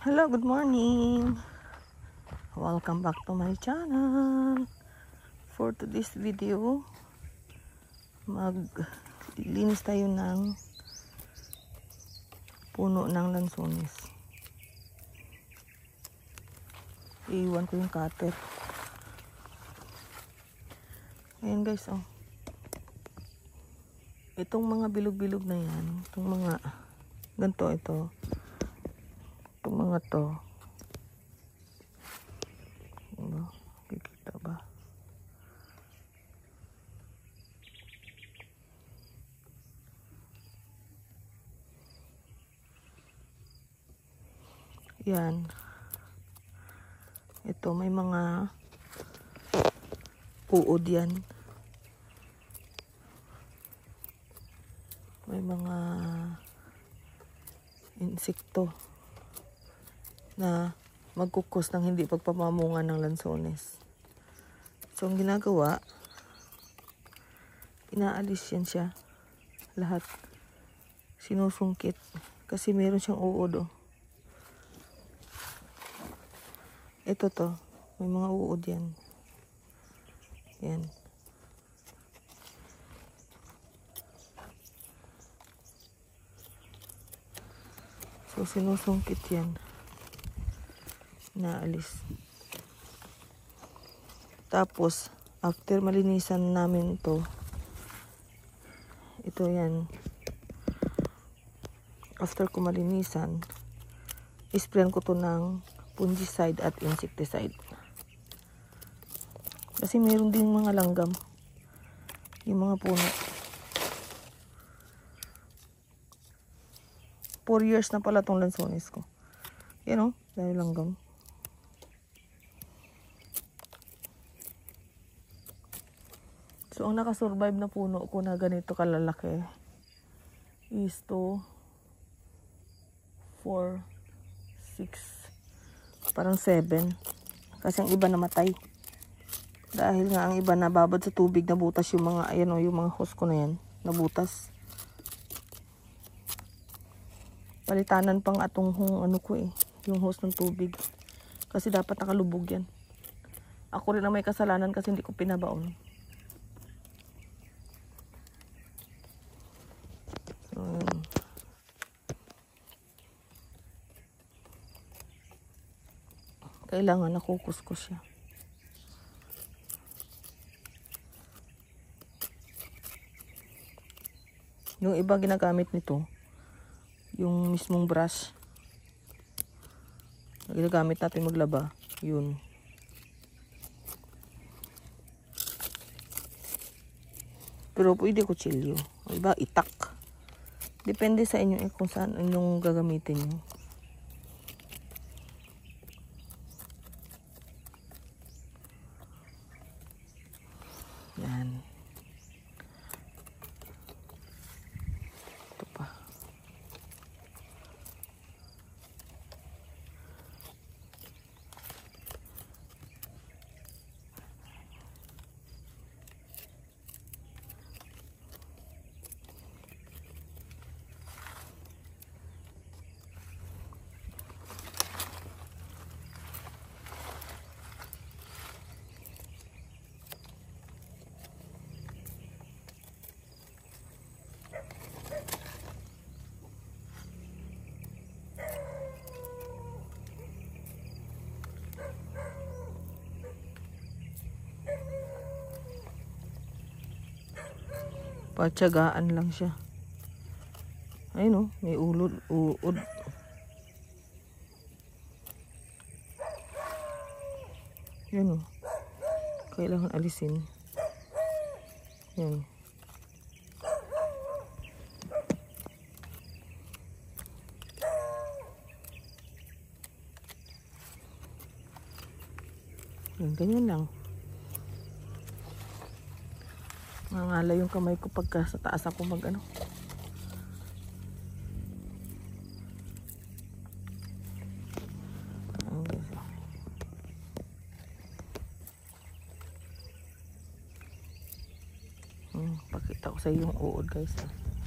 Hello, good morning. Welcome back to my channel. For today's video, maglinis tayo ng puno ng lansones. Iiwan ko yung cutter. Ayan guys, oh. Itong mga bilog-bilog na yan, itong mga ganito, itong mga to, ano, kikita ba? Yan. Ito, may mga uod yan. May mga insekto na magkukos ng hindi pagpamamunga ng lansones. So, ang ginagawa, inaalis yan siya. Lahat. Sinusungkit. Kasi meron siyang uod, oh. Ito to. May mga uod yan. Yan. So, sinusungkit yan. Naalis. Tapos, after malinisan namin to, ito yan. After ko malinisan, isprayan ko to ng fungicide at insecticide. Kasi mayroon din mga langgam. Yung mga puno. 4 years na pala tong lansones ko. Yan, oh, dahil langgam. So, ang nakasurvive na puno ko na ganito kalalaki is 2, 4, 6, parang 7. Kasi ang iba namatay. Dahil nga ang iba nababad sa tubig, nabutas yung mga, ayan o, yung mga hose ko na yan, nabutas. Palitanan pang atong ano ko eh, yung hose ng tubig. Kasi dapat nakalubog yan. Ako rin ang may kasalanan kasi hindi ko pinabaon. So, kailangan nakukuskus siya. Yung iba ginagamit nito, yung mismong brush ginagamit natin maglaba, yun. Pero pwede kutsilyo, iba itak. Depende sa inyo eh, kung saan inyong gagamitin nyo. Yan. Ito pa. Patsagaan lang siya. Ayun, oh, may uod. Yan, oh. Kailangan alisin. Yan. Yan, ganyan lang. Mangala yung kamay ko pagka sa taas ako mag ano. Pakita ko sa iyo yung uod guys.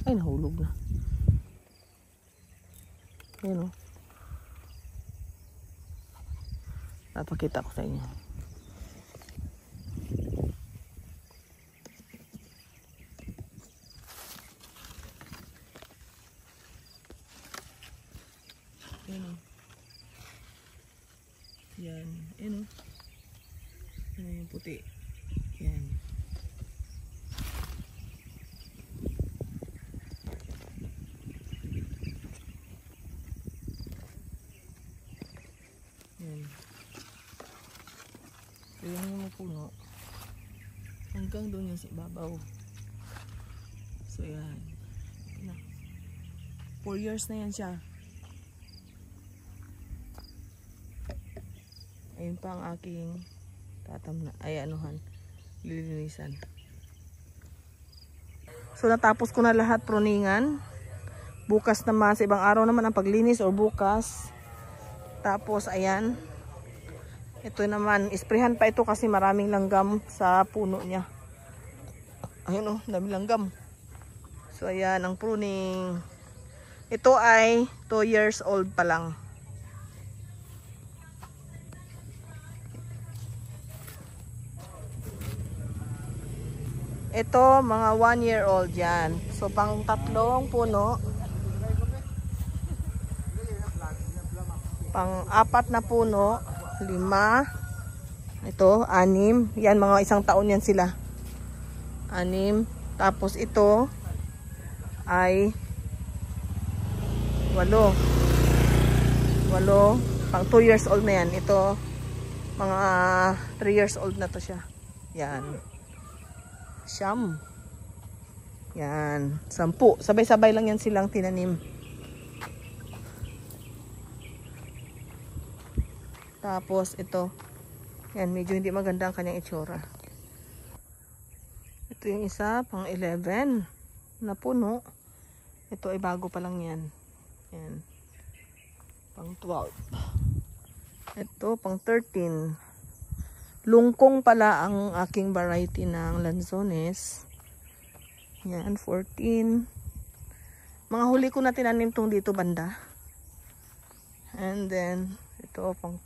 Ay, nahulog na. Ayan, oh. Napakita ko sa inyo. Ayan. Yan. Ayan. Ayan yung puti. Yan. Yan. Ayan yung puno. Hanggang doon yung sa ibabaw. So yan. 4 years na yan siya. Ayun pa ang aking lilinisan. So natapos ko na lahat pruningan. Bukas naman, sa ibang araw naman ang paglinis or bukas. Tapos ayan. Ito naman, isprehan pa ito kasi maraming langgam sa puno niya. Ayun dami langgam. So ayan ang pruning. Ito ay 2 years old pa lang. Ito, mga 1 year old yan. So, pang 3 puno. Pang 4 na puno. 5. Ito, 6. Yan, mga 1 taon yan sila. 6. Tapos ito ay 8. 8. Pang 2 years old na yan. Ito, mga 3 years old na to siya. Yan. Siyam. Yan. 10. Sabay-sabay lang yan silang tinanim. Tapos ito. Yan. Medyo hindi maganda ang kanyang itsura. Ito yung isa. Pang 11 na puno. Ito ay bago pa lang yan. Yan. Pang 12. Ito pang 13. Lungkong pala ang aking variety ng lanzones. Yan, 14. Mga huli ko na tinanim tong dito banda. And then, ito pang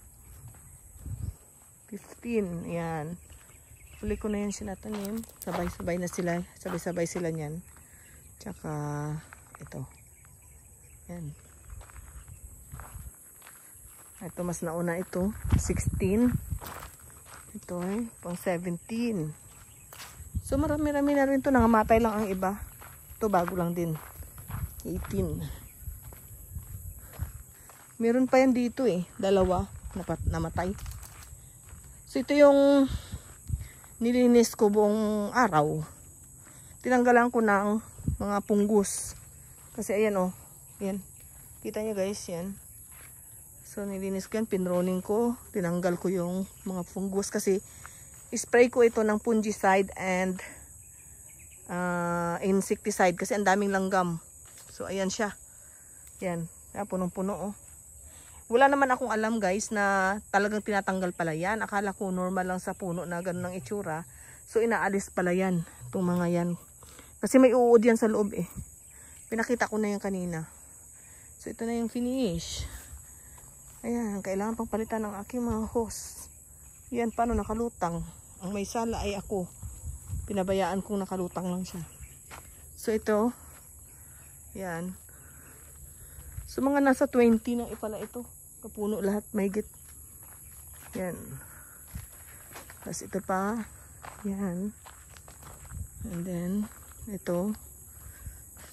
15. Yan. Huli ko na yan sinatanim. Sabay-sabay na sila. Sabay-sabay sila niyan. Tsaka, ito. Yan. Ito, mas nauna ito. 16. Ito ay pang 17. So marami-rami na rin to. Nangamatay lang ang iba. Ito bago lang din. 18. Meron pa yan dito eh. 2 namatay. So ito yung nilinis ko buong araw. Tinanggalan ko ng mga punggus. Kasi ayan Ayan. Kita nyo guys yan. So, nilinis ko yan, pinroning ko, tinanggal ko yung mga fungus kasi spray ko ito ng fungicide and insecticide kasi ang daming langgam. So, ayan siya. Yan, punong-puno Wala naman akong alam guys na talagang tinatanggal pala yan. Akala ko normal lang sa puno na ganun ang itsura. So, inaalis pala yan, itong mga yan. Kasi may uod yan sa loob eh. Pinakita ko na yan kanina. So, ito na yung finish. Ayan, kailangan pang palitan ng aking mga hose. Yan, paano nakalutang. Ang may sala ay ako. Pinabayaan kong nakalutang lang siya. So, ito. Yan. So, mga nasa 20 na pala ito. Kapuno lahat, mahigit. Yan. Tapos ito pa. Yan. And then, ito.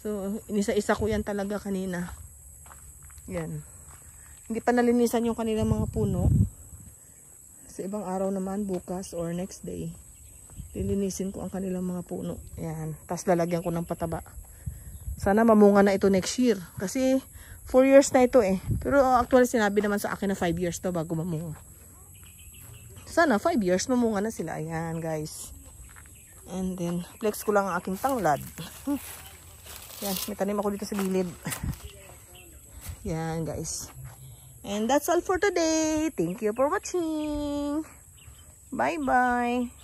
So, inisa-isa ko yan talaga kanina. Yan. Hindi pa nalinisan yung kanilang mga puno. Sa ibang araw naman, bukas or next day, lilinisin ko ang kanilang mga puno. Ayan. Tapos lalagyan ko ng pataba. Sana mamunga na ito next year. Kasi 4 years na ito eh. Pero actually sinabi naman sa akin na 5 years to bago mamunga. Sana 5 years mamunga na sila. Ayan guys. And then, flex ko lang ang aking tanglad. Yan. May tanim ako dito sa gilid. Yan guys. And that's all for today. Thank you for watching. Bye-bye.